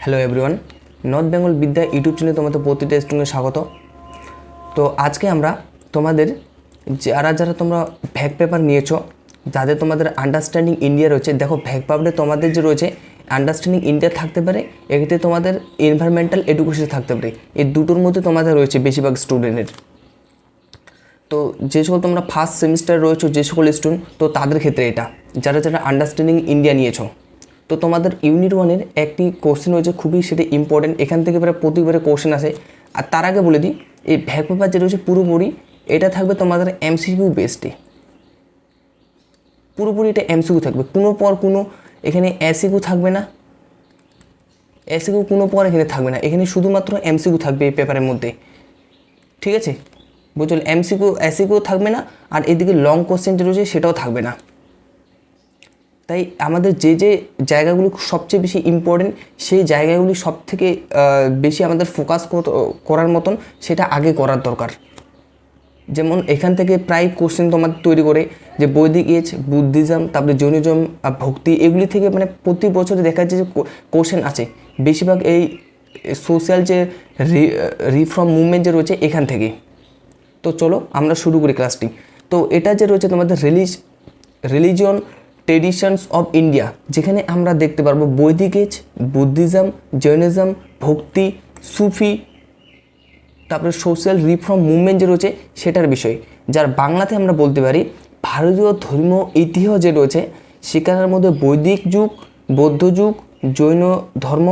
Hello everyone, north Bengal বিদ্যা YouTube চ্যানেলে তোমাদের প্রতিটা স্টুডেন্টকে স্বাগত। তো আজকে আমরা তোমাদের যারা তোমরা ভ্যাক পেপার নিয়েছো, যাদের তোমাদের আন্ডারস্ট্যান্ডিং ইন্ডিয়া রয়েছে, দেখো ভ্যাক পেপারে তোমাদের যে রয়েছে আন্ডারস্ট্যান্ডিং ইন্ডিয়া থাকতে পারে, এক্ষেত্রে তোমাদের এনভায়রনমেন্টাল এডুকেশন থাকতে পারে। এই দুটোর মধ্যে তোমাদের রয়েছে বেশিরভাগ স্টুডেন্টের। তো যে সকল তোমরা ফার্স্ট সেমিস্টার রয়েছো, যে সকল স্টুডেন্ট, তো তাদের ক্ষেত্রে এটা যারা আন্ডারস্ট্যান্ডিং ইন্ডিয়া নিয়েছো, তো তোমাদের ইউনিট 1-এর একটি কোশ্চেন রয়েছে, খুবই সেটা ইম্পর্টেন্ট। এখান থেকে প্রায় প্রতিবারে কোশ্চেন আসে। আর তার আগে বলে দিই, এই ভ্যাক পেপার যে রয়েছে পুরোপুরি এটা থাকবে তোমাদের এমসিকিউ বেসডে, পুরোপুরি এটা এমসিকিউ থাকবে, কোনো পর কোনো এখানে এসিকিউ থাকবে না, এসিকিউ কোনো পর এখানে থাকবে না, এখানে শুধুমাত্র এমসিকিউ থাকবে এই পেপারের মধ্যে। ঠিক আছে, বুঝলো? এসিকিউ থাকবে না, আর এদিকে লং কোশ্চেন যে রয়েছে সেটাও থাকবে না। তাই আমাদের যে জায়গাগুলি সবচেয়ে বেশি ইম্পর্টেন্ট, সেই জায়গাগুলি সব থেকে বেশি আমাদের ফোকাস করার মতন সেটা আগে করার দরকার। যেমন এখান থেকে প্রায় কোশ্চেন তোমাদের তৈরি করে যে বৈদিক এজ, বুদ্ধিজম, তারপরে জৈনিজম, ভক্তি, এগুলি থেকে মানে প্রতি বছরে দেখা যাচ্ছে যে কোশ্চেন আছে বেশিরভাগ এই সোশ্যাল যে রিফর্ম মুভমেন্ট যে রয়েছে এখান থেকে। তো চলো আমরা শুরু করি ক্লাসটি। তো এটা যে রয়েছে তোমাদের রিলিজিয়ন ট্রেডিশনস অফ ইন্ডিয়া, যেখানে আমরা দেখতে পারবো বৈদিক এজ, বুদ্ধিজম, জৈনিজম, ভক্তি, সুফি, তারপরে সোশ্যাল রিফর্ম মুভমেন্ট যে রয়েছে সেটার বিষয়, যার বাংলাতে আমরা বলতে পারি ভারতীয় ধর্মীয় ইতিহাস যে রয়েছে সেখানের মধ্যে বৈদিক যুগ, বৌদ্ধ যুগ, জৈন ধর্ম,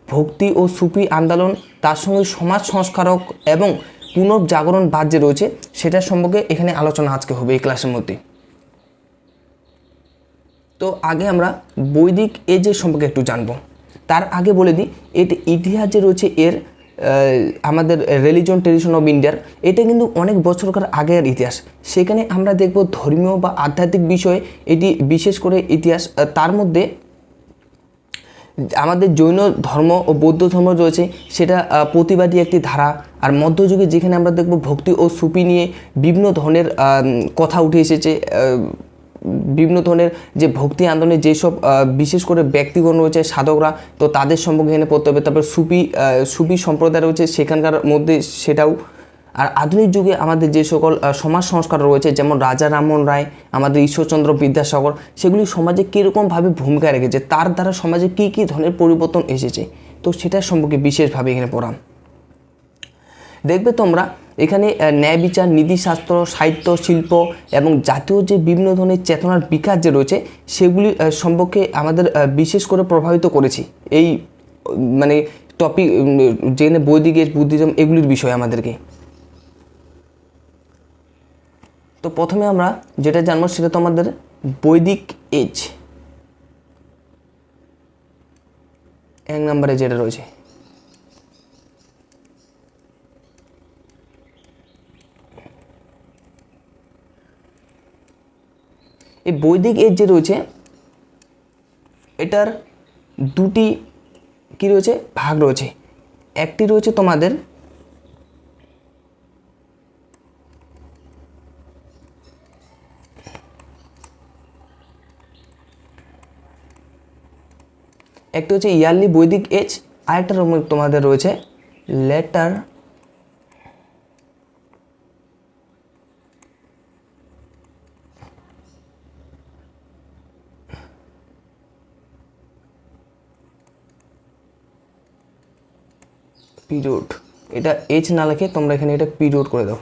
ভক্তি ও সুফি আন্দোলন, তার সঙ্গে সমাজ সংস্কারক এবং পুনর্জাগরণবাদ যে রয়েছে সেটার সম্পর্কে এখানে আলোচনা আজকে হবে এই ক্লাসের মধ্যে। তো আগে আমরা বৈদিক এজের সম্পর্কে একটু জানবো। তার আগে বলে দিই, এর ইতিহাস যে রয়েছে এর আমাদের রিলিজিয়ন ট্রেডিশন অফ ইন্ডিয়ার, এটা কিন্তু অনেক বছরকার আগের ইতিহাস। সেখানে আমরা দেখব ধর্মীয় বা আধ্যাত্মিক বিষয়ে এটি বিশেষ করে ইতিহাস। তার মধ্যে আমাদের জৈন ধর্ম ও বৌদ্ধ ধর্ম রয়েছে, সেটা প্রতিবাদী একটি ধারা। আর মধ্যযুগে যেখানে আমরা দেখব ভক্তি ও সুফি নিয়ে বিভিন্ন ধরনের কথা উঠে এসেছে, বিভিন্ন ধরনের যে ভক্তি আন্দোলনে যেসব বিশেষ করে ব্যক্তিগণ রয়েছে, সাধকরা, তো তাদের সম্পর্কে এখানে পড়তে হবে। তারপর সুফি সম্প্রদায় রয়েছে সেখানকার মধ্যে সেটাও। আর আধুনিক যুগে আমাদের যে সকল সমাজ সংস্কার রয়েছে, যেমন রাজা রামমোহন রায়, আমাদের ঈশ্বরচন্দ্র বিদ্যাসাগর, সেগুলি সমাজে কীরকমভাবে ভূমিকা রেখেছে, তার দ্বারা সমাজে কী কী ধরনের পরিবর্তন এসেছে, তো সেটার সম্পর্কে বিশেষভাবে এখানে পড়াম। দেখবে তোমরা এখানে ন্যায় বিচার, নীতিশাস্ত্র, সাহিত্য, শিল্প এবং জাতীয় যে বিভিন্ন ধরনের চেতনার বিকাশ যে রয়েছে সেগুলি সম্পর্কে আমাদের বিশেষ করে প্রভাবিত করেছি এই মানে টপিক, যেখানে বৈদিক এজ, বুদ্ধিজম, এগুলির বিষয় আমাদেরকে। তো প্রথমে আমরা যেটা জানবো সেটা তো আমাদের বৈদিক এজ, 1 নম্বরে যেটা রয়েছে। এই বৈদিক এজ যে রয়েছে এটার দুটি কি রয়েছে ভাগ রয়েছে। একটি রয়েছে তোমাদের একটি হচ্ছে ইয়ারলি বৈদিক এজ, আরেকটা তোমাদের রয়েছে লেটার পিরিয়ড। এটা এজ না লিখে তোমরা এখানে এটা পিরিয়ড করে দাও।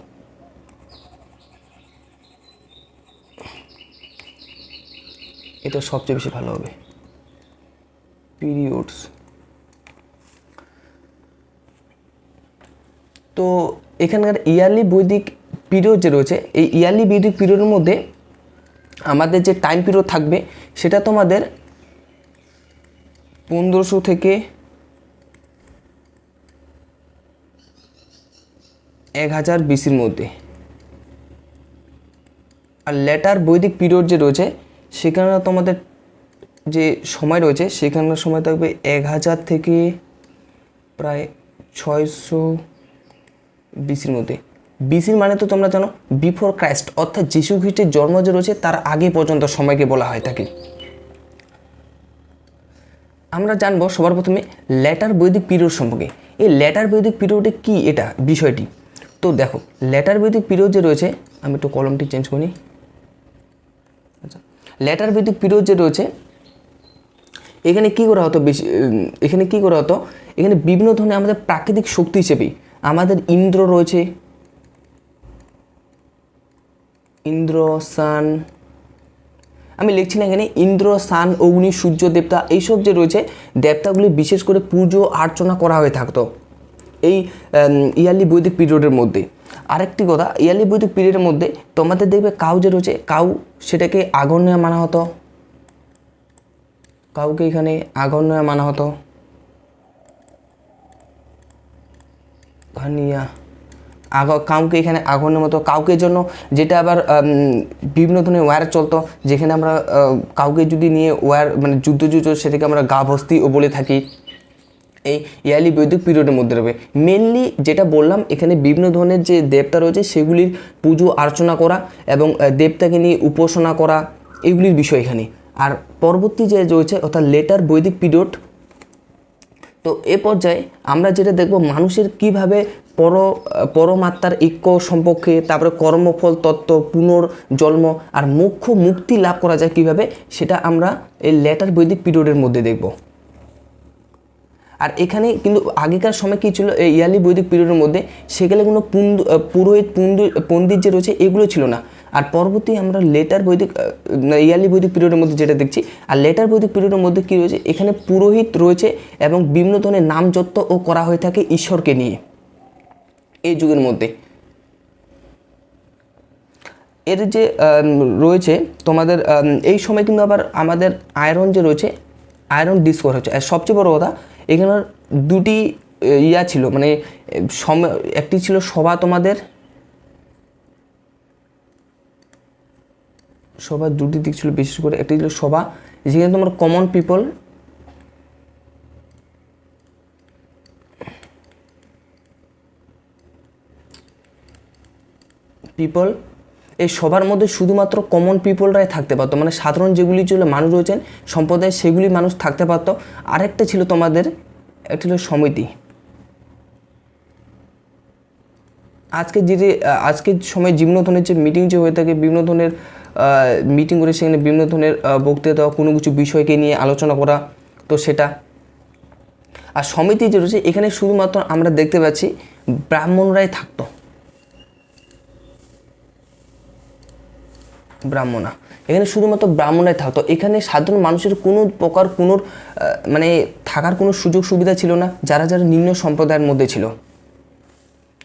এটা সবচেয়ে বেশি ভালো হবে, পিরিয়ডস। তো এখানকার ইয়ারলি বৈদিক পিরিয়ড যে রয়েছে, এই ইয়ারলি বৈদিক পিরিয়ডের মধ্যে আমাদের যে টাইম পিরিয়ড থাকবে সেটা তোমাদের 1500 থেকে 1000 BC-র মধ্যে। আর লেটার বৈদিক পিরিয়ড যে রয়েছে সেখানে তোমাদের যে সময় রয়েছে সেখানকার সময় থাকবে 1000 থেকে প্রায় 600 BC-র মধ্যে। বিসির মানে তো তোমরা জানো বিফোর ক্রাইস্ট, অর্থাৎ যিশু খ্রিস্টের জন্ম যে রয়েছে তার আগে পর্যন্ত সময়কে বলা হয় থাকে। আমরা জানবো সবার প্রথমে লেটার বৈদিক পিরিয়ড সম্পর্কে। এই লেটার বৈদিক পিরিয়ডে কি এটা বিষয়টি। তো দেখো লেটার বৈদিক পিরিয়ড যে রয়েছে, আমি একটু কলমটি চেঞ্জ করি। আচ্ছা, লেটার বৈদিক পিরিয়ড যে রয়েছে এখানে কি করা হতো এখানে কি করা হতো, এখানে বিভিন্ন ধরনের আমাদের প্রাকৃতিক শক্তি হিসেবে আমাদের ইন্দ্র রয়েছে, ইন্দ্র, সান, আমি লিখছি না এখানে, ইন্দ্র, সান, অগ্নি, সূর্য দেবতা, এইসব যে রয়েছে দেবতাগুলি বিশেষ করে পুজো অর্চনা করা হয়ে থাকতো এই ইয়ারলি বৈদিক পিরিয়ডের মধ্যে। আরেকটি কথা, ইয়ারলি বৈদিক পিরিয়ডের মধ্যে তোমাদের দেখবে কাউ যে রয়েছে, কাউ সেটাকে আগন্যা মানা হতো, কাউকে এখানে আগন্যা মানা হতো, কাউকে এখানে আগন্যের মতো, কাউকে জন্য যেটা আবার বিভিন্ন ধরনের ওয়্যার চলতো, যেখানে আমরা কাউকে যদি নিয়ে ওয়্যার মানে যুদ্ধ সেটাকে আমরা গাভস্তিও বলে থাকি। এই ইয়ারলি বৈদিক পিরিয়ডের মধ্যে রয়েছে মেনলি যেটা বললাম, এখানে বিভিন্ন ধরনের যে দেবতা রয়েছে সেগুলির পুজো অর্চনা করা এবং দেবতাকে নিয়ে উপাসনা করা, এগুলির বিষয় এখানে। আর পরবর্তী যে রয়েছে অর্থাৎ লেটার বৈদিক পিরিয়ড, তো এ পর্যায়ে আমরা যেটা দেখব মানুষের কিভাবে পরমাত্মার ঐক্য সম্পর্কে, তারপরে কর্মফল তত্ত্ব, পুনর্জন্ম আর মোক্ষ মুক্তি লাভ করা যায় কিভাবে, সেটা আমরা এই লেটার বৈদিক পিরিয়ডের মধ্যে দেখব। আর এখানে কিন্তু আগেকার সময় কী ছিল, এই ইয়ারলি বৈদিক পিরিয়ডের মধ্যে সেগুলো কোনো পুরোহিত পণ্ডিত যে রয়েছে এগুলো ছিল না। আর পরবর্তী আমরা লেটার বৈদিক ইয়ারলি বৈদিক পিরিয়ডের মধ্যে যেটা দেখছি, আর লেটার বৈদিক পিরিয়ডের মধ্যে কী রয়েছে, এখানে পুরোহিত রয়েছে এবং বিভিন্ন ধরনের নাম যত্নও করা হয়ে থাকে ঈশ্বরকে নিয়ে এই যুগের মধ্যে। এর যে রয়েছে তোমাদের এই সময় কিন্তু আবার আমাদের আয়রন যে রয়েছে, আয়রন ডিসকভার হচ্ছে। আর সবচেয়ে বড় কথা, এখানে দুটি ইয়া ছিল, মানে একটি ছিল সভা, তোমাদের সবার দুটি দিক ছিল বিশেষ করে, একটি ছিল সভা যেখানে তোমার কমন পিপল এই সবার মধ্যে শুধুমাত্র কমন পিপলরাই থাকতে পারতো, মানে সাধারণ যেগুলি ছিল মানুষ রয়েছেন সম্প্রদায় সেগুলি মানুষ থাকতে পারতো। আরেকটা ছিল তোমাদের, একটা ছিল সমিতি। আজকের সময় বিভিন্ন ধরনের যে মিটিং যে হয়ে থাকে, বিভিন্ন ধরনের মিটিং করে সেখানে বিভিন্ন ধরনের বক্তৃতা দেওয়া, কোনো কিছু বিষয়কে নিয়ে আলোচনা করা, তো সেটা। আর সমিতি যে রয়েছে এখানে শুধুমাত্র আমরা দেখতে পাচ্ছি ব্রাহ্মণরাই থাকতো, ব্রাহ্মণা, এখানে শুধুমাত্র ব্রাহ্মণরাই থাকতো। এখানে সাধারণ মানুষের কোনো প্রকার কোনো মানে থাকার কোনো সুযোগ সুবিধা ছিল না, যারা যারা নিম্ন সম্প্রদায়ের মধ্যে ছিল।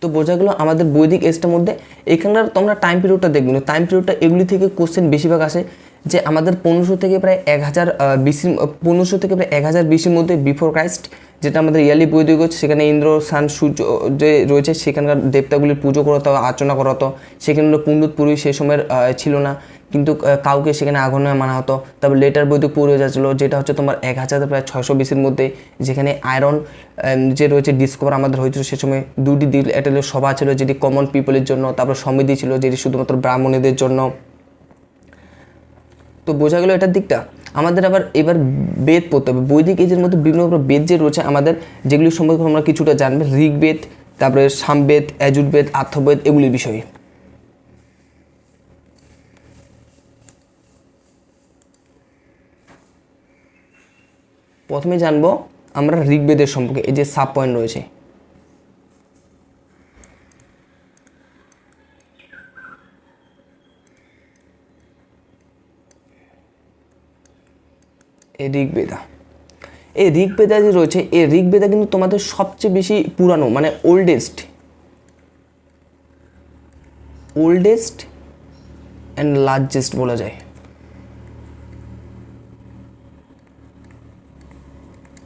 তো বোঝা গেলো আমাদের বৈদিক এজটার মধ্যে এখানকার তোমরা টাইম পিরিয়ডটা দেখবে না, টাইম পিরিয়ডটা এগুলি থেকে কোশ্চেন বেশিরভাগ আসে যে আমাদের 1500 থেকে প্রায় 1000 BC, 1500 থেকে প্রায় 1000 BC-র মধ্যে বিফোর ক্রাইস্ট, যেটা আমাদের ইয়ারলি বৈদিক হচ্ছে, সেখানে ইন্দ্র, সান, সূর্য যে রয়েছে সেখানকার দেবতাগুলির পুজো করা হতো, আর্চনা করা হতো। সেখানে পণ্ডিত পুরোহিত সে সময়ের ছিল না, কিন্তু কাউকে সেখানে আগন্যা মানা হতো। তারপর লেটার বৈদিক পুরোহিত ছিল, যেটা হচ্ছে তোমার 1000 প্রায় 600 BC-র মধ্যে, যেখানে আয়রন যে রয়েছে ডিসকভার আমাদের হয়েছিল সে সময়। দুটি দিক, একটা সভা ছিল যেটি কমন পিপলের জন্য, তারপর সমিতি ছিল যেটি শুধুমাত্র ব্রাহ্মণীদের জন্য। তো বোঝা গেল এটার দিকটা। আমাদের আবার এবার বেদ পড়তে হবে। বৈদিক এজের মধ্যে বিভিন্ন রকম বেদ যে রয়েছে আমাদের, যেগুলি সম্পর্কে আমরা কিছুটা জানবে, ঋগ্বেদ, তারপরে সামবেদ, যজুর্বেদ, অথর্ববেদ, এগুলির বিষয়ে। প্রথমে জানবো আমরা ঋগ্বেদের সম্পর্কে, এই যে সাব পয়েন্ট রয়েছে। ঋগ্বেদা, এই ঋগ্বেদা যে রয়েছে, এই ঋগ্বেদা কিন্তু তোমাদের সবচেয়ে বেশি পুরানো, মানে ওল্ডেস্ট অ্যান্ড লার্জেস্ট বলা যায়।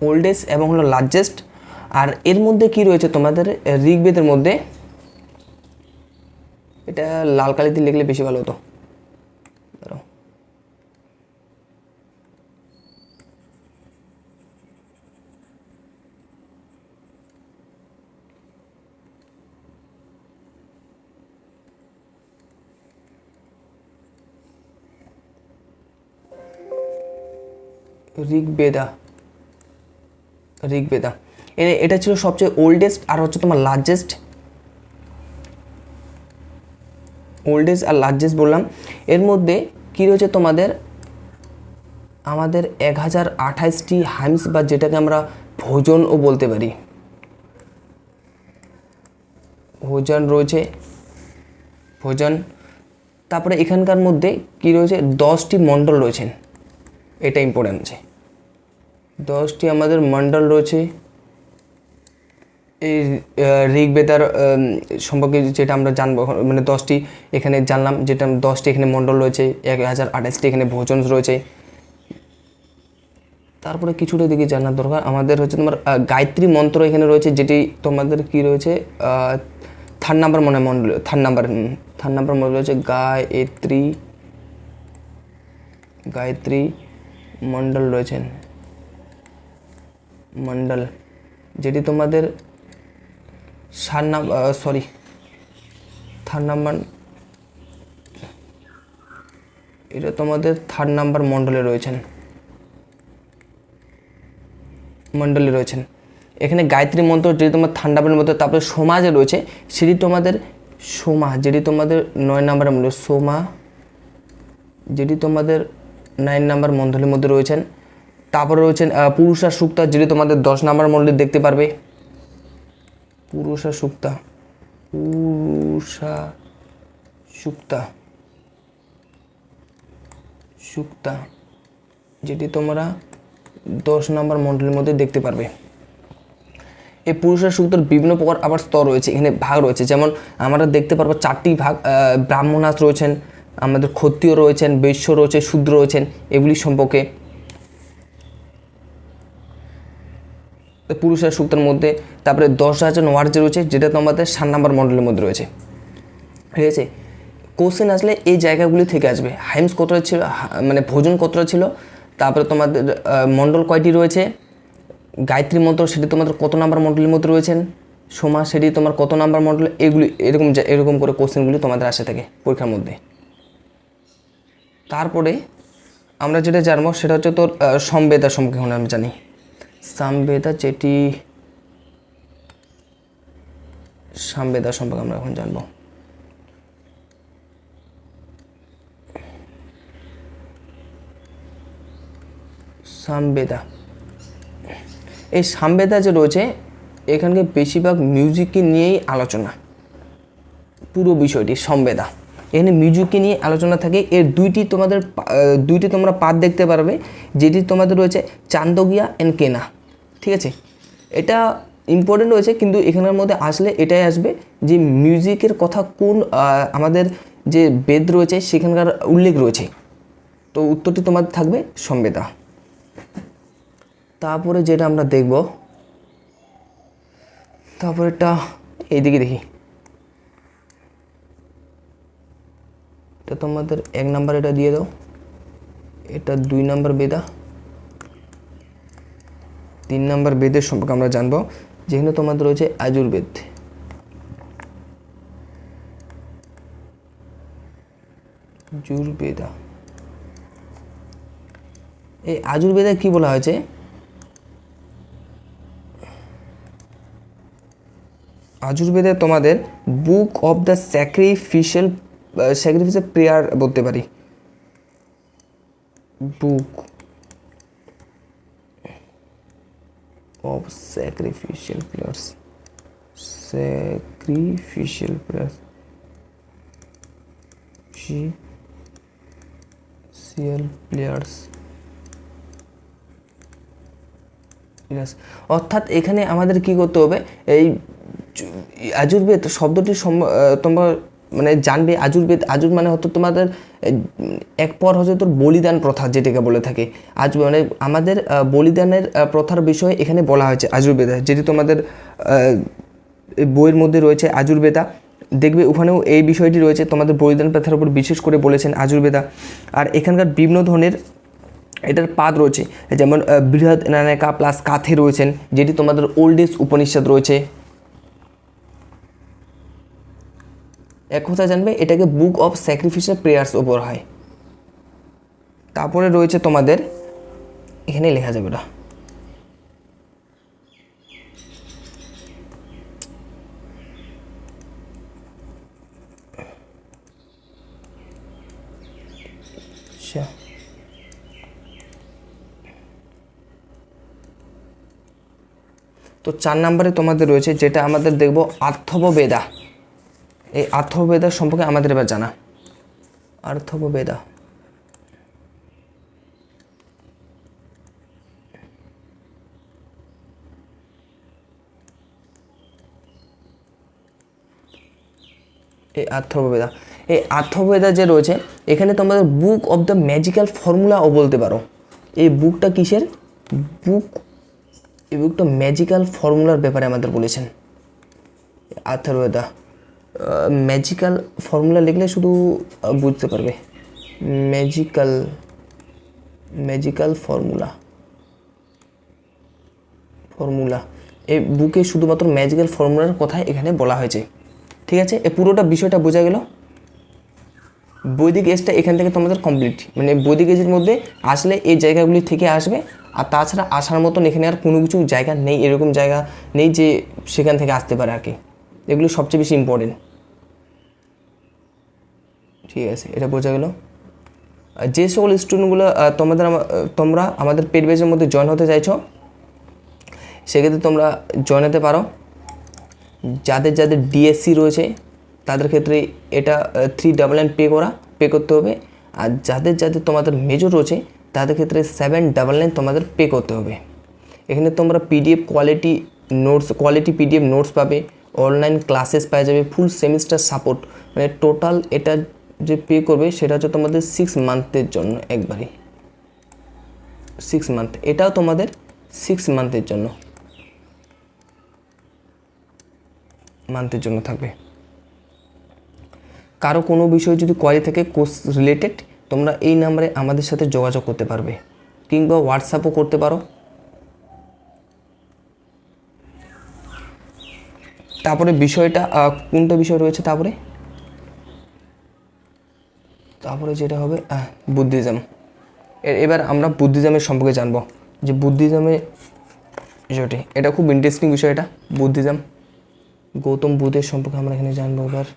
ওল্ডেস্ট এবং হলো লার্জেস্ট। আর এর মধ্যে কি রয়েছে তোমাদের ঋগ্বেদের মধ্যে, এটা লাল কালি দিয়ে লিখলে বেশি ভালো হতো। ঋগ্বেদা, ঋগ্বেদা। এটা ছিল সবচেয়ে ওল্ডেস্ট আর হচ্ছে তোমার লার্জেস্ট আর লার্জেস্ট বললাম। এর মধ্যে কী রয়েছে তোমাদের, আমাদের 1028টি হাইমস বা যেটাকে আমরা ভোজনও বলতে পারি, ভোজন রয়েছে, ভোজন। তারপরে এখানকার মধ্যে কি রয়েছে, 10টি মণ্ডল রয়েছেন, এটা ইম্পর্টেন্ট আছে। 10টি আমাদের মণ্ডল রয়েছে এই ঋগ্বেদার সম্পর্কে, যেটা আমরা জানবো, মানে 10টি এখানে জানলাম, যেটা 10টি এখানে মণ্ডল রয়েছে, 1028টি এখানে ভোজন রয়েছে। তারপরে কিছুটা দিকে জানার দরকার আমাদের হচ্ছে তোমার গায়ত্রী মন্ত্র এখানে রয়েছে, যেটি তোমাদের কি রয়েছে থার্ড নাম্বার মণ্ডল, থার্ড নাম্বার মণ্ডল রয়েছে গায়ত্রী মণ্ডল রয়েছেন, মণ্ডল, যেটি তোমাদের থার্ড নাম্বার, এটা তোমাদের থার্ড নাম্বার মণ্ডলে রয়েছেন, এখানে গায়ত্রী মন্ত্র যেটি তোমার থার্ড নাম্বারের মধ্যে। তারপরে সমাজে রয়েছে সেটি তোমাদের যেটি তোমাদের 9 নাম্বার মণ্ডল, সোমা যেটি তোমাদের 9 নাম্বার মণ্ডলের মধ্যে রয়েছেন। তারপরে রয়েছেন পুরুষা সুক্তা, যেটি তোমাদের 10 নাম্বার মণ্ডলে দেখতে পারবে, পুরুষা সুক্তা, যেটি তোমরা 10 নাম্বার মণ্ডলের মধ্যে দেখতে পারবে। এই পুরুষা সুক্তর বিভিন্ন প্রকার আবার স্তর রয়েছে, এখানে ভাগ রয়েছে, যেমন আমরা দেখতে পারবো 4টি ভাগ, ব্রাহ্মণাস রয়েছেন, আমাদের ক্ষত্রিয় রয়েছেন, বৈশ্য রয়েছে, শূদ্র রয়েছেন, এগুলি সম্পর্কে পুরুষা সুক্তের মধ্যে। তারপরে 10,000 ওয়ার্ড রয়েছে, যেটা তোমাদের 7 নাম্বার মণ্ডলের মধ্যে রয়েছে, ঠিক আছে। কোশ্চেন আসলে এই জায়গাগুলি থেকে আসবে, হাইমস কতটা ছিল, মানে ভোজন কতটা ছিল, তারপরে তোমাদের মণ্ডল কয়টি রয়েছে, গায়ত্রী মন্ত্র সেটি তোমাদের কত নাম্বার মণ্ডলের মধ্যে রয়েছেন, সমাজ সেটি তোমার কত নাম্বার মণ্ডল, এগুলি এরকম করে কোশ্চেনগুলি তোমাদের আসে থাকে পরীক্ষার মধ্যে। তারপরে আমরা যেটা জানবো সেটা হচ্ছে তোর সমবেদা সম্পর্কে এখন আমি জানি। সামবেদা সম্পর্কে আমরা এখন জানবো। সামবেদা, এই সামবেদা যে রয়েছে এখানকে বেশিরভাগ মিউজিককে নিয়েই আলোচনা, পুরো বিষয়টি সমবেদা, এখানে মিউজিককে নিয়ে আলোচনা থাকে। এর দুইটি তোমরা পাঠ দেখতে পারবে, যেটি তোমাদের রয়েছে চান্দোগিয়া অ্যান্ড কেনা, ঠিক আছে। এটা ইম্পর্টেন্ট রয়েছে, কিন্তু এখানের মধ্যে আসলে এটাই আসবে যে মিউজিকের কথা কোন আমাদের যে বেদ রয়েছে সেখানকার উল্লেখ রয়েছে, তো উত্তরটি তোমাদের থাকবে সমবেদা। তারপরে যেটা আমরা দেখব, তারপরেটা এইদিকে দেখি, এটা তোমাদের 1 নাম্বার, এটা দিয়ে দাও, এটা 2 নাম্বার বেদা, 3 নাম্বার বেদের সম্পর্কে আমরা জানবো, যেখানে তোমাদের রয়েছে আযুর্বেদ, এই আযুর্বেদে কি বলা হয়েছে, আযুর্বেদে তোমাদের book of the sacrificial prayer বলতে পারি, বুক অফ স্যাক্রিফিশিয়াল প্রেয়ার্স, অর্থাৎ এখানে আমাদের কি করতে হবে, এই আযুর্বেদ শব্দটি তোমরা মানে জানবে। আযুর মানে হতো তোমাদের এক পর হচ্ছে তোর বলিদান প্রথা, যেটাকে বলে থাকে মানে আমাদের বলিদানের প্রথার বিষয়ে এখানে বলা হয়েছে আযুর্বেদা, যেটি তোমাদের বইয়ের মধ্যে রয়েছে আযুর্বেদা, দেখবে ওখানেও এই বিষয়টি রয়েছে, তোমাদের বলিদান প্রথার উপর বিশেষ করে বলেছেন আযুর্বেদা। আর এখানকার বিভিন্ন ধরনের এটার পাদ রয়েছে, যেমন বৃহৎ নানাকা প্লাস কাথে রয়েছেন, যেটি তোমাদের ওল্ডেস্ট উপনিষদ রয়েছে। এক কথা জানবে এটাকে বুক অফ স্যাক্রিফিশিয়াল প্রেয়ার্স ওপর হয়। তারপরে রয়েছে তোমাদের এখানে লেখা যাবে, আচ্ছা, তো 4 নম্বরে তোমাদের রয়েছে যেটা আমাদের দেখব আর্থববেদা। এই আর্থববেদার সম্পর্কে আমাদের এবার জানা। আর্থববেদা, এই আর্থববেদা, এই আর্থববেদা যে রয়েছে এখানে তোমাদের বুক অফ দ্য ম্যাজিক্যাল ফর্মুলাও বলতে পারো। এই বুকটা কিসের বুক? এই বুকটা ম্যাজিক্যাল ফর্মুলার ব্যাপারে আমাদের বলেছেন। আর্থববেদা, ম্যাজিক্যাল ফর্মুলা লিখলে শুধু বুঝতে পারবে। ম্যাজিক্যাল, ম্যাজিক্যাল ফর্মুলা, ফর্মুলা এই বুকে শুধুমাত্র ম্যাজিক্যাল ফর্মুলার কথা এখানে বলা হয়েছে। ঠিক আছে, এই পুরোটা বিষয়টা বোঝা গেল। বৈদিক এজটা এখান থেকে তোমাদের কমপ্লিট, মানে বৈদিক এজের মধ্যে আসলে এই জায়গাগুলি থেকে আসবে, আর তাছাড়া আসার মতন এখানে আর কোনো কিছু জায়গা নেই, এরকম জায়গা নেই যে সেখান থেকে আসতে পারে আর কি। এগুলো সবচেয়ে বেশি ইম্পর্টেন্ট। ঠিক আছে, এটা বোঝা গেল। যে সকল স্টুডেন্টগুলো তোমরা আমাদের পেড ব্যাচের মধ্যে জয়েন হতে চাইছো সেক্ষেত্রে তোমরা জয়েন হতে পারো। যাদের যাদের ডিএসসি রয়েছে তাদের ক্ষেত্রে এটা 399 পে করতে হবে, আর যাদের যাদের তোমাদের মেজর রয়েছে তাদের ক্ষেত্রে 799 তোমাদের পে করতে হবে। এখানে তোমরা পিডিএফ কোয়ালিটি পিডিএফ নোটস পাবে, অনলাইন ক্লাসেস পেয়ে যাবে, ফুল সেমিস্টার সাপোর্ট, মানে টোটাল এটা যে পে করবে সেটা হচ্ছে তোমাদের 6 মান্থের জন্য, একবারই 6 মান্থ, এটাও তোমাদের 6 মান্থের জন্য থাকবে। কারো কোনো বিষয় যদি কোয়ারি থাকে কোর্স রিলেটেড, তোমরা এই নাম্বারে আমাদের সাথে যোগাযোগ করতে পারবে, কিংবা হোয়াটসঅ্যাপও করতে পারো। তারপরে বিষয়টা কোনটা বিষয় রয়েছে, তারপরে যেটা হবে বুদ্ধিজম। এবার আমরা বুদ্ধিজমের সম্পর্কে জানবো, যে বুদ্ধিজমের বিষয়টি, এটা খুব ইন্টারেস্টিং বিষয়। এটা বুদ্ধিজম, গৌতম বুদ্ধের সম্পর্কে আমরা এখানে জানবো। এবার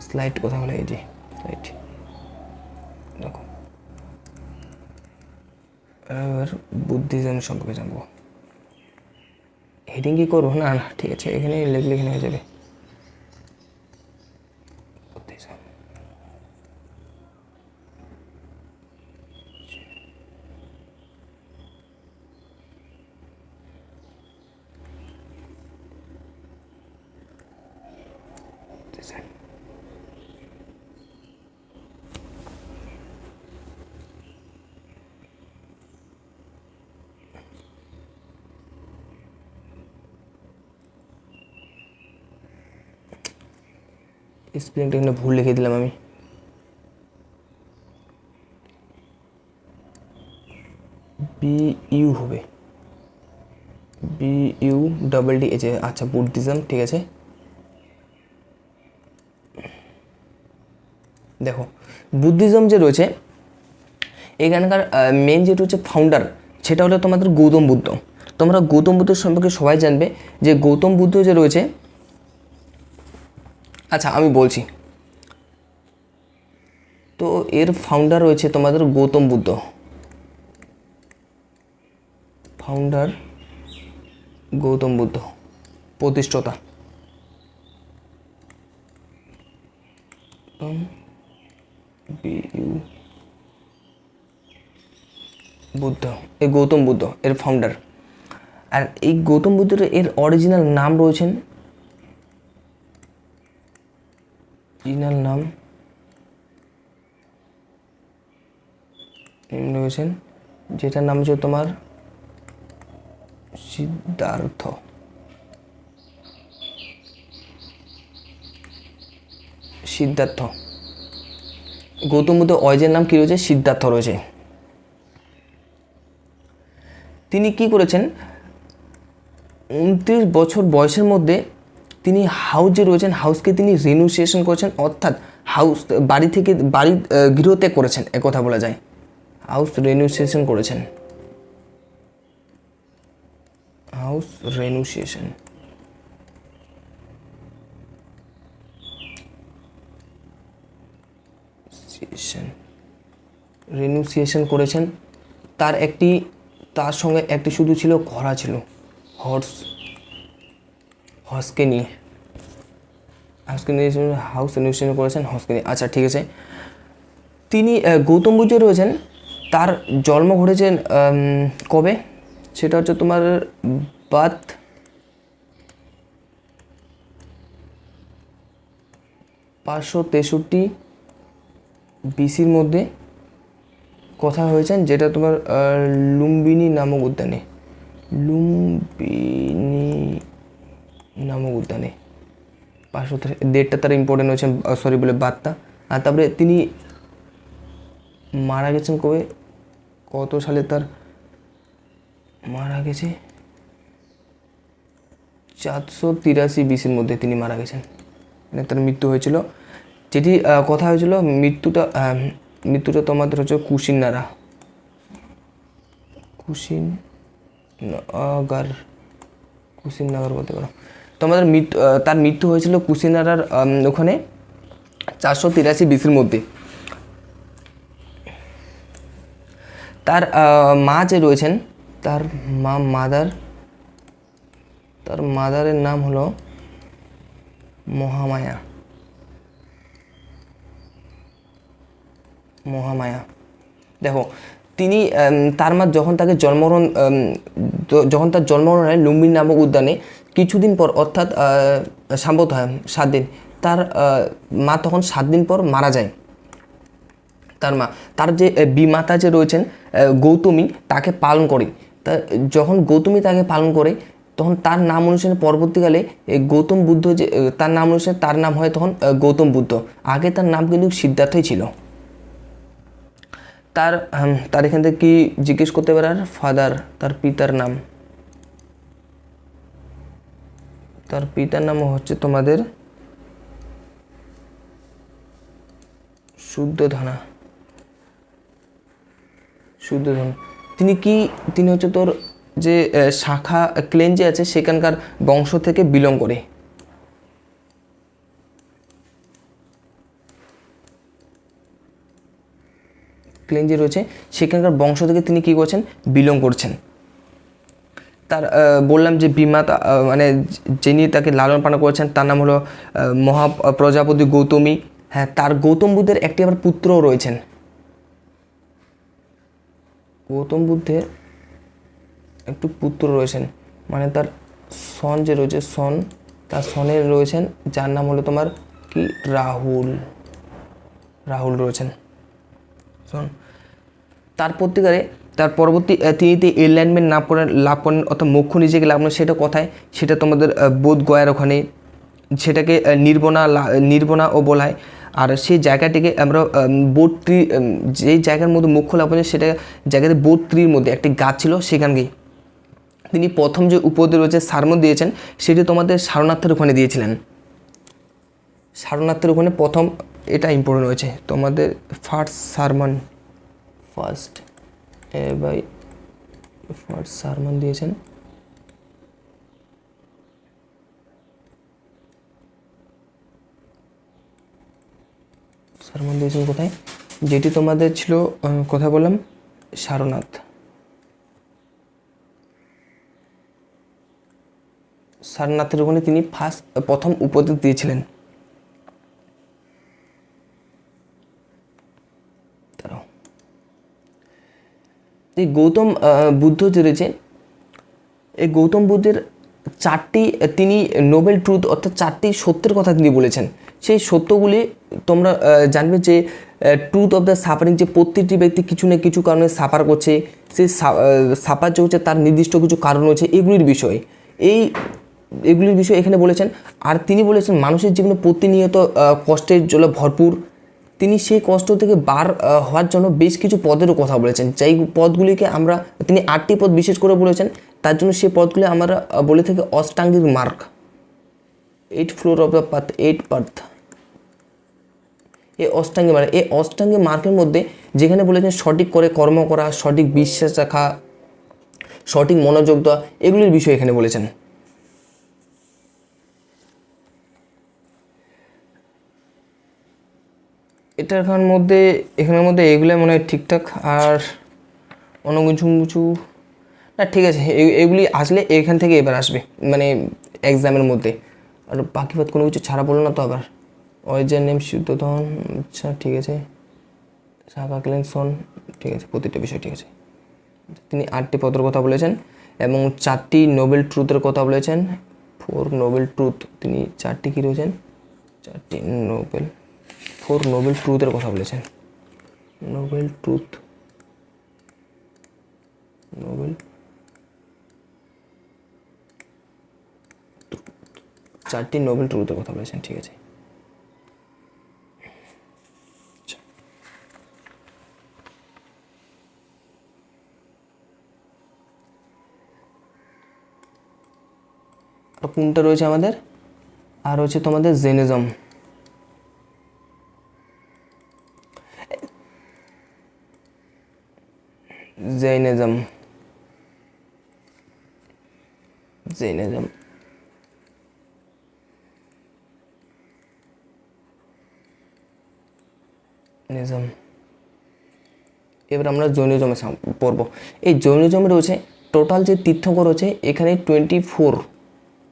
স্লাইড কথা বলে, এই যে স্লাইড দেখো, এবার বুদ্ধিজম সম্পর্কে জানবো। হেডিং কি করবো? না না, ঠিক আছে, এখানে লিখলে এখানে হয়ে যাবে। স্পেলিংটা এখানে ভুল লিখে দিলাম আমি। BU হবে, BUDDH। আচ্ছা, বুদ্ধিজম, ঠিক আছে। দেখো, বুদ্ধিজম যে রয়েছে এখানকার মেন যেটা হচ্ছে ফাউন্ডার, সেটা হলো তোমাদের গৌতম বুদ্ধ। তোমরা গৌতম বুদ্ধের সম্পর্কে সবাই জানবে যে গৌতম বুদ্ধ যে রয়েছে, আচ্ছা আমি বলছি, তো এর ফাউন্ডার রয়েছে তোমাদের গৌতম বুদ্ধ, ফাউন্ডার গৌতম বুদ্ধ, প্রতিষ্ঠাতা বুদ্ধ, এই গৌতম বুদ্ধ এর ফাউন্ডার। আর এই গৌতম বুদ্ধের এর অরিজিনাল নাম রয়েছেন, যেটার নাম হচ্ছে তোমার সিদ্ধার্থ। গৌতম বুদ্ধ অরিজিনাল নাম কি রয়েছে? সিদ্ধার্থ রয়েছে। তিনি কি করেছেন, 29 বছর বয়সের মধ্যে তিনি হাউস যে রয়েছেন হাউসকে তিনি রিনিউসিয়েশন করেছেন, অর্থাৎ বাড়ি গৃহত্যাগ করেছেন, একথা বলা যায়। হাউস রিনিউসিয়েশন করেছেন, হাউস রিনিউসিয়েশন। রেনুসিয়েশন করেছেন। তার সঙ্গে একটি শুধু ছিল, ঘোড়া ছিল, হর্সকে নিয়ে হাউস রেনুসিয়েশন করেছেন হর্সকে নিয়ে। আচ্ছা ঠিক আছে। তিনি গৌতম বুদ্ধ রয়েছেন, তার জন্ম ঘটেছেন কবে? সেটা হচ্ছে তোমার 563 BC-র মধ্যে কথা হয়েছেন, যেটা তোমার লুম্বিনী নামক উদ্যানে। লুম্বিনী নামক উদ্যানে 500 ডেটটা তার ইম্পর্টেন্ট হয়েছে, সরি বলে বার্তা। আর তারপরে তিনি মারা গেছেন কবে, কত সালে তার মারা গেছে? 483 BC-র মধ্যে তিনি মারা গেছেন, মানে তার মৃত্যু হয়েছিল। যেটি কথা হয়েছিল, মৃত্যুটা তোমাদের হচ্ছে কুশিনাগার বলতে পারো। তোমাদের তার মৃত্যু হয়েছিল কুশিনাগার ওখানে 483 BC-র মধ্যে। তার মা যে রয়েছেন, তার মাদারের নাম হলো মহামায়া। দেখো, তিনি তার মা যখন তার জন্মগ্রহণ হয় লুম্বিনী নামক উদ্যানে, কিছুদিন পর অর্থাৎ সম্ভবত 7 দিন, তার মা তখন 7 দিন পর মারা যায়। তার যে বিমাতা যে রয়েছেন গৌতমী, তাকে পালন করে। যখন গৌতমী তাকে পালন করে, তখন তার নাম অনুসারে পরবর্তীকালে গৌতম বুদ্ধ যে তার নাম অনুসারে তার নাম হয় তখন গৌতম বুদ্ধ। আগে তার নাম কিন্তু সিদ্ধার্থই ছিল। তার এখান থেকে কি জিজ্ঞেস করতে পারে? আর ফাদার, তার পিতার নাম হচ্ছে তোমাদের শুদ্ধোধন। তিনি হচ্ছে তোর যে শাখা ক্লেন যে আছে সেখানকার বংশ থেকে বিলং করে। ক্লেন যে রয়েছে সেখানকার বংশ থেকে তিনি কি করছেন? বিলং করছেন। তার বললাম যে বিমাতা মানে যিনি তাকে লালন পালন করেছেন তার নাম হলো প্রজাপতি গৌতমী। হ্যাঁ, তার গৌতম বুদ্ধের একটি আবার পুত্রও রয়েছেন। গৌতম বুদ্ধের একটু পুত্র রয়েছেন, মানে তার সন যে রয়েছে, তার সনের রয়েছেন, যার নাম হলো তোমার কি রাহুল রয়েছেন সন। তার পরবর্তী তিনি এনলাইনমেন্ট লাভ করেন অর্থাৎ মোক্ষ নিজেকে লাভ করেন। সেটা কোথায়? সেটা তোমাদের বোধ গয়ার ওখানে, সেটাকে নির্বনা ও বলা হয়। আর সেই জায়গাটিকে আমরা বোধ ট্রি, যেই জায়গার মধ্যে মোক্ষ লাভ করেন সেটা জায়গাতে বোধ ট্রির মধ্যে একটি গাছ ছিল, সেখানকেই তিনি প্রথম যে উপদেশ রয়েছে সারমন দিয়েছেন, সেটি তোমাদের সারনাথের ওখানে দিয়েছিলেন। সারনাথের ওখানে প্রথম, এটা ইম্পর্টেন্ট হয়েছে তোমাদের ফার্স্ট সারমন দিয়েছেন। সারমন দিয়েছেন কোথায়? যেটি তোমাদের ছিল কথা বললাম সারনাথের ওখানে তিনি প্রথম উপদেশ দিয়েছিলেন। এই গৌতম বুদ্ধ যে রয়েছে, এই গৌতম বুদ্ধের তিনি নোবেল ট্রুথ অর্থাৎ 4টি সত্যের কথা তিনি বলেছেন। সেই সত্যগুলি তোমরা জানবে যে ট্রুথ অফ দ্য সাফারিং, যে প্রত্যেকটি ব্যক্তি কিছু না কিছু কারণে সাফার করছে, সেই সাফার যে হচ্ছে তার নির্দিষ্ট কিছু কারণ রয়েছে, এগুলির বিষয়ে এখানে বলেছেন। আর তিনি বলেছেন মানুষের জীবনে প্রতিনিয়ত কষ্টের জন্য ভরপুর। তিনি সেই কষ্ট থেকে বার হওয়ার জন্য বেশ কিছু পদেরও কথা বলেছেন, যেই পদগুলিকে তিনি 8টি পদ বিশেষ করে বলেছেন। তার জন্য সেই পদগুলি আমরা বলে থাকি অষ্টাঙ্গিক মার্গ, 8 floor of the path, 8 path. এই অষ্টাঙ্গিক মার্গের মধ্যে যেখানে বলেছেন সঠিক করে কর্ম করা, সঠিক বিশ্বাস রাখা, সঠিক মনোযোগ দেওয়া, এগুলির বিষয়ে এখানে বলেছেন। এটার মধ্যে এখানের মধ্যে এগুলো মনে হয় ঠিকঠাক, আর অন্য কিছু কিছু না ঠিক আছে, এগুলি আসলে এখান থেকে এবার আসবে মানে এক্সামের মধ্যে। আর বাকি বাদ কোনো কিছু ছাড়া বললো না তো আবার। অরিজিন নেম শুদ্ধোধন, আচ্ছা ঠিক আছে। শাখা কালেকশন, ঠিক আছে, প্রতিটা বিষয় ঠিক আছে। তিনি 8টি পদের কথা বলেছেন এবং 4টি নোবেল ট্রুথের কথা বলেছেন। 4 নোবেল ট্রুথ, তিনি 4টি কী রয়েছেন, 4টি নোবেল, 4 নোবেল ট্রুথের কথা বলেছেন। নোবেল ট্রুথ, নোবেল 4টি নোবেল ট্রুথের কথা বলেছেন, ঠিক আছে। আর কোনটা রয়েছে আমাদের, আর হচ্ছে তোমাদের জেনিজম। জৈনিজম, জৈনিজম, নিজম। এবার আমরা জৈনিজমে পড়ব। এই জৈনিজমে রয়েছে টোটাল যে তীর্থঙ্কর রয়েছে এখানে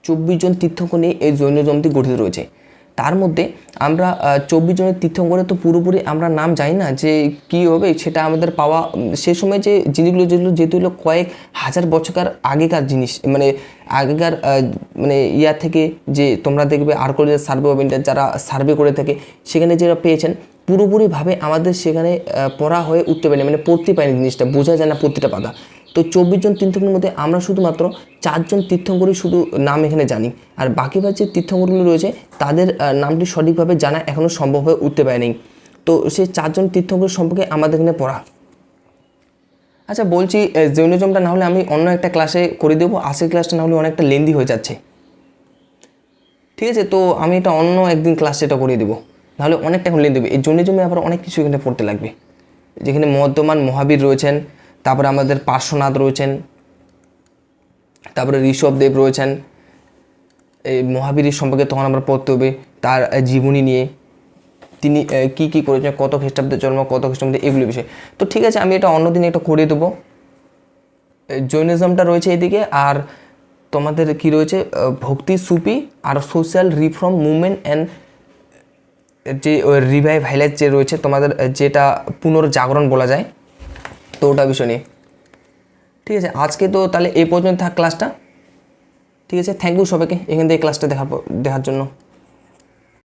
24 জন তীর্থঙ্কর নিয়ে এই জৈনিজমটি গঠিত রয়েছে। তার মধ্যে আমরা 24 জনের তীর্থঙ্করে তো পুরোপুরি আমরা নাম জানি না যে কী হবে, সেটা আমাদের পাওয়া সে সময় যে জিনিসগুলো যেগুলো যেহেতু হলো কয়েক হাজার বছরকার আগেকার জিনিস, মানে আগেকার মানে ইয়ার থেকে যে তোমরা দেখবে আর্কোলজিক্যাল সার্ভে অফ ইন্ডিয়া যারা সার্ভে করে থাকে সেখানে যেটা পেয়েছেন পুরোপুরিভাবে আমাদের সেখানে পড়া হয়ে উঠতে পারেনি, মানে পড়তে পারেনি, জিনিসটা বোঝা যায় না প্রতিটা পাতা। তো 24 জন তীর্থঙ্করের মধ্যে আমরা শুধুমাত্র 4 জন তীর্থঙ্করই শুধু নাম এখানে জানি, আর বাকি যে তীর্থঙ্করগুলো রয়েছে তাদের নামটি সঠিকভাবে জানা এখনও সম্ভব হয়ে উঠতে পারেনি। তো সেই 4 জন তীর্থঙ্কর সম্পর্কে আমাদের এখানে পড়া। আচ্ছা বলছি, জৈনিজমটা না হলে আমি অন্য একটা ক্লাসে করে দেবো, আজকের ক্লাসটা না হলে অনেকটা লেন্দি হয়ে যাচ্ছে, ঠিক আছে। তো আমি এটা অন্য একদিন ক্লাসে এটা করিয়ে দেবো, নাহলে অনেকটা এখন লেন্দি দেবে। এই জৈনিজমে আবার অনেক কিছু এখানে পড়তে লাগবে, যেখানে মধ্যমান মহাবীর রয়েছেন, তারপরে আমাদের পার্শ্বনাথ রয়েছেন, তারপরে ঋষভদেব রয়েছেন। এই মহাবীরের সম্পর্কে তখন আমরা পড়তে হবে, তার জীবনী নিয়ে, তিনি কি কি করেছেন, কত খ্রিস্টাব্দে জন্ম, কত খ্রিস্টাব্দে, এগুলো বিষয়। তো ঠিক আছে, আমি এটা অন্যদিন এটা করে দেবো। জৈনিজমটা রয়েছে এদিকে, আর তোমাদের কি রয়েছে ভক্তি সুফি আর সোশ্যাল রিফর্ম মুভমেন্ট অ্যান্ড যে রিভাইভাইলাইজ যে রয়েছে তোমাদের, যেটা পুনর্জাগরণ বলা যায়, তো ওটা বিষয় নিয়ে। ঠিক আছে, আজকে তো তাহলে এই পর্যন্ত থাক ক্লাসটা। ঠিক আছে, থ্যাংক ইউ সবাইকে এখান থেকে ক্লাসটা দেখার জন্য।